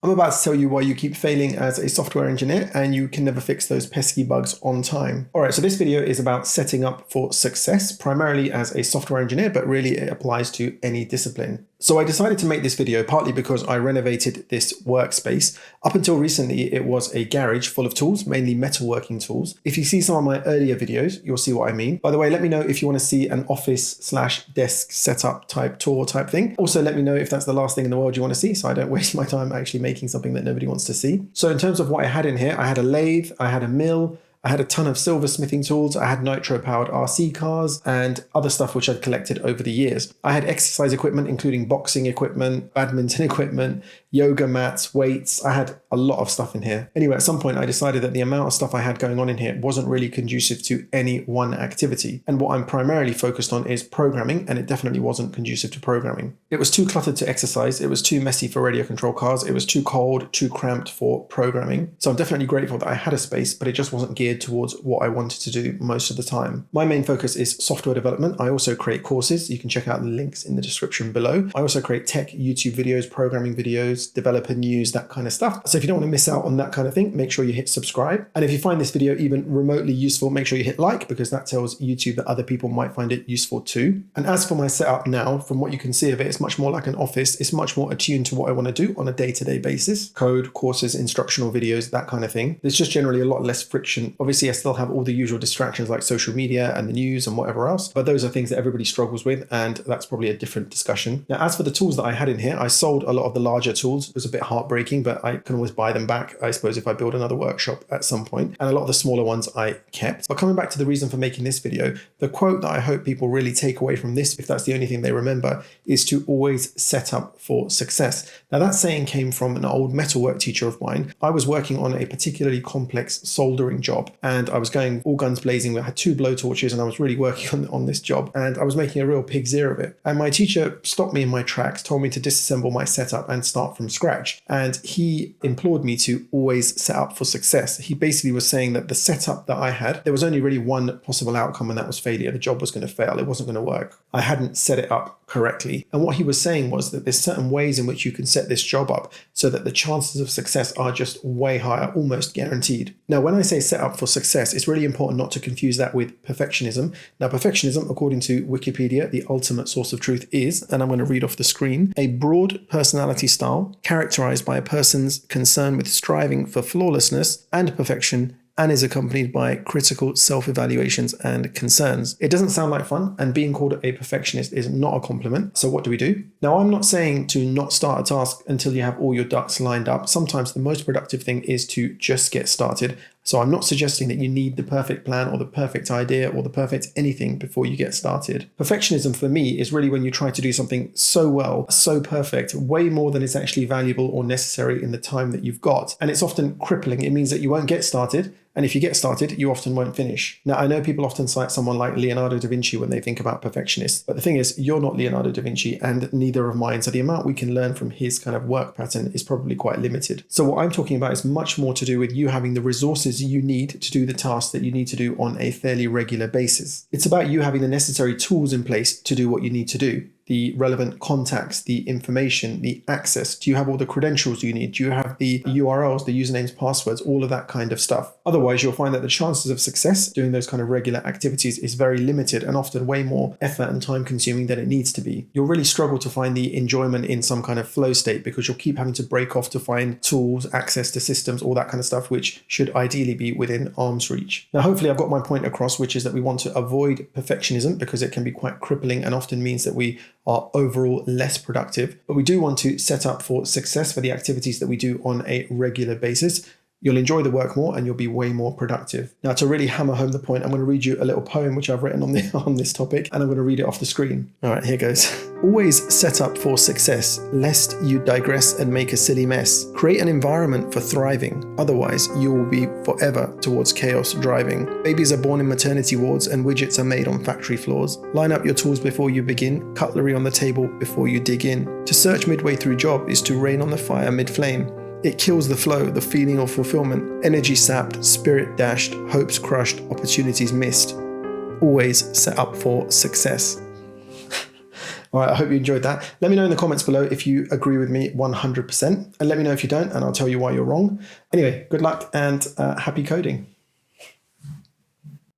I'm about to tell you why you keep failing as a software engineer and you can never fix those pesky bugs on time. All right, so this video is about setting up for success, primarily as a software engineer, but really it applies to any discipline. So I decided to make this video partly because I renovated this workspace. Up until recently, it was a garage full of tools, mainly metalworking tools. If you see some of my earlier videos, you'll see what I mean. By the way, let me know if you want to see an office/desk setup type tour type thing. Also, let me know if that's the last thing in the world you want to see, so I don't waste my time actually making something that nobody wants to see. So in terms of what I had in here, I had a lathe, I had a mill, I had a ton of silversmithing tools, I had nitro-powered RC cars, and other stuff which I'd collected over the years. I had exercise equipment, including boxing equipment, badminton equipment, yoga mats, weights. I had a lot of stuff in here. Anyway, at some point I decided that the amount of stuff I had going on in here wasn't really conducive to any one activity. And what I'm primarily focused on is programming, and it definitely wasn't conducive to programming. It was too cluttered to exercise, it was too messy for radio control cars, it was too cold, too cramped for programming. So I'm definitely grateful that I had a space, but it just wasn't geared towards what I wanted to do most of the time. My main focus is software development. I also create courses. You can check out the links in the description below. I also create tech YouTube videos, programming videos, developer news, that kind of stuff. So if you don't want to miss out on that kind of thing, make sure you hit subscribe. And if you find this video even remotely useful, make sure you hit like, because that tells YouTube that other people might find it useful too. And as for my setup now, from what you can see of it, it's much more like an office. It's much more attuned to what I want to do on a day-to-day basis. Code, courses, instructional videos, that kind of thing. There's just generally a lot less friction. Obviously, I still have all the usual distractions like social media and the news and whatever else, but those are things that everybody struggles with, and that's probably a different discussion. Now, as for the tools that I had in here, I sold a lot of the larger tools. It was a bit heartbreaking, but I can always buy them back, I suppose, if I build another workshop at some point. And a lot of the smaller ones I kept. But coming back to the reason for making this video, the quote that I hope people really take away from this, if that's the only thing they remember, is to always set up for success. Now, that saying came from an old metalwork teacher of mine. I was working on a particularly complex soldering job, and I was going all guns blazing. I had 2 blowtorches and I was really working on this job, and I was making a real pig's ear of it. And my teacher stopped me in my tracks, told me to disassemble my setup and start from scratch. And he implored me to always set up for success. He basically was saying that the setup that I had, there was only really one possible outcome, and that was failure. The job was going to fail. It wasn't going to work. I hadn't set it up correctly. And what he was saying was that there's certain ways in which you can set this job up so that the chances of success are just way higher, almost guaranteed. Now, when I say set up for success, it's really important not to confuse that with perfectionism. Now, perfectionism, according to Wikipedia, the ultimate source of truth is, and I'm going to read off the screen, a broad personality style characterized by a person's concern with striving for flawlessness and perfection, and is accompanied by critical self-evaluations and concerns. It doesn't sound like fun, and being called a perfectionist is not a compliment. So what do we do? Now, I'm not saying to not start a task until you have all your ducks lined up. Sometimes the most productive thing is to just get started. So I'm not suggesting that you need the perfect plan or the perfect idea or the perfect anything before you get started. Perfectionism for me is really when you try to do something so well, so perfect, way more than is actually valuable or necessary in the time that you've got. And it's often crippling. It means that you won't get started. And if you get started, you often won't finish. Now, I know people often cite someone like Leonardo da Vinci when they think about perfectionists, but the thing is, you're not Leonardo da Vinci and neither of mine, so the amount we can learn from his kind of work pattern is probably quite limited. So what I'm talking about is much more to do with you having the resources you need to do the tasks that you need to do on a fairly regular basis. It's about you having the necessary tools in place to do what you need to do. The relevant contacts, the information, the access. Do you have all the credentials you need? Do you have the URLs, the usernames, passwords, all of that kind of stuff? Otherwise, you'll find that the chances of success doing those kind of regular activities is very limited and often way more effort and time consuming than it needs to be. You'll really struggle to find the enjoyment in some kind of flow state because you'll keep having to break off to find tools, access to systems, all that kind of stuff, which should ideally be within arm's reach. Now, hopefully I've got my point across, which is that we want to avoid perfectionism because it can be quite crippling and often means that we are overall less productive, but we do want to set up for success for the activities that we do on a regular basis. You'll enjoy the work more and you'll be way more productive. Now, to really hammer home the point, I'm going to read you a little poem which I've written on this topic, and I'm going to read it off the screen. All right, here goes. Always set up for success, lest you digress and make a silly mess. Create an environment for thriving, otherwise you will be forever towards chaos driving. Babies are born in maternity wards and widgets are made on factory floors. Line up your tools before you begin, cutlery on the table before you dig in. To search midway through job is to rain on the fire mid-flame. It kills the flow, the feeling of fulfillment, energy sapped, spirit dashed, hopes crushed, opportunities missed. Always set up for success. All right, I hope you enjoyed that. Let me know in the comments below if you agree with me 100%, and let me know if you don't, and I'll tell you why you're wrong. Anyway, good luck and happy coding.